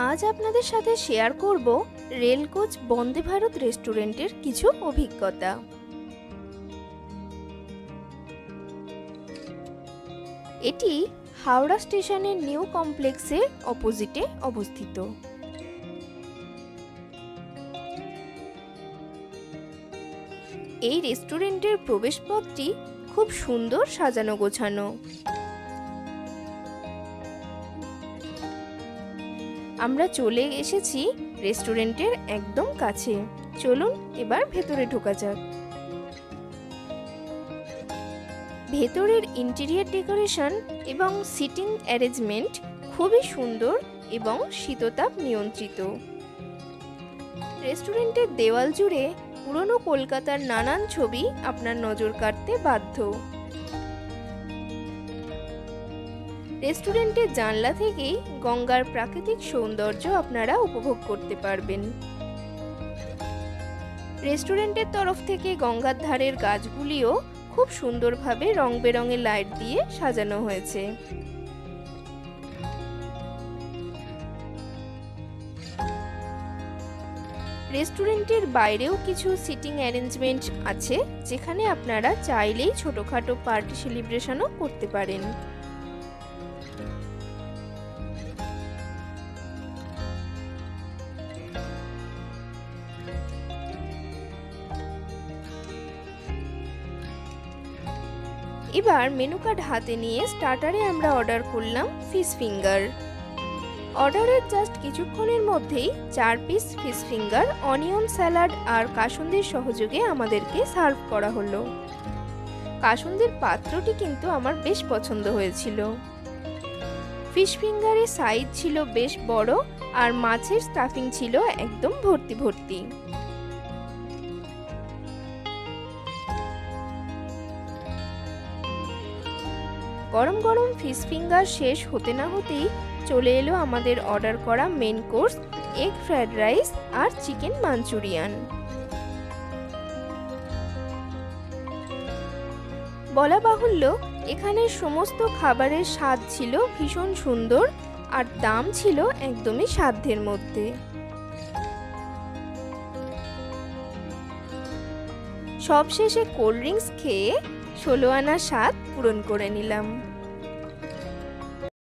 আজ আপনাদের সাথে শেয়ার করব রেলকোচ বন্দে ভারত রেস্টুরেন্টের কিছু অভিজ্ঞতা। এটি হাওড়া স্টেশনের নিউ কমপ্লেক্সের অপোজিটে অবস্থিত। এই রেস্টুরেন্টের প্রবেশপথটি খুব সুন্দর সাজানো গোছানো। আমরা চলে এসেছি রেস্টুরেন্টের একদম কাছে। চলুন এবার ভেতরে ঢোকা যাক। ভেতরের ইন্টেরিয়র ডেকোরেশন এবং সিটিং অ্যারেঞ্জমেন্ট খুবই সুন্দর এবং শীততাপ নিয়ন্ত্রিত। রেস্টুরেন্টের দেওয়াল জুড়ে পুরনো কলকাতার নানান ছবি আপনার নজর কাড়তে বাধ্য। রেস্টুরেন্টের জানলা থেকেই গঙ্গার প্রাকৃতিক সৌন্দর্য আপনারা উপভোগ করতে পারবেন। রেস্টুরেন্টের তরফ থেকে গঙ্গার ধারের গাছগুলিও খুব সুন্দরভাবে রং বেরঙের লাইট দিয়ে সাজানো হয়েছে। রেস্টুরেন্টের বাইরেও কিছু সিটিং অ্যারেঞ্জমেন্ট আছে, যেখানে আপনারা চাইলেই ছোটখাটো পার্টি সেলিব্রেশনও করতে পারেন। এবার মেনু কার্ড হাতে নিয়ে স্টার্টারে আমরা অর্ডার করলাম ফিশ ফিঙ্গার। অর্ডারের জাস্ট কিছুক্ষণের মধ্যেই 4 piece fish finger, onion salad আর কাসুন্দির সহযোগে আমাদেরকে সার্ভ করা হলো। কাসুন্দির পাত্রটি কিন্তু আমার বেশ পছন্দ হয়েছিল। ফিশ ফিঙ্গারের সাইজ ছিল বেশ বড় আর মাছের স্টাফিং ছিল একদম ভর্তি ভর্তি। গরম গরম ফিশ ফিঙ্গার শেষ হতে না হতেই চলে এলো আমাদের অর্ডার করা main course, egg fried rice আর চিকেন মাঞ্চুরিয়ান। বলা বাহুল্য, এখানের সমস্ত খাবারের স্বাদ ছিল ভীষণ সুন্দর আর দাম ছিল একদমই সাধ্যের মধ্যে। সবশেষে কোল্ড ড্রিঙ্কস খেয়ে 16 আনা স্বাদ পূরণ করে নিলাম।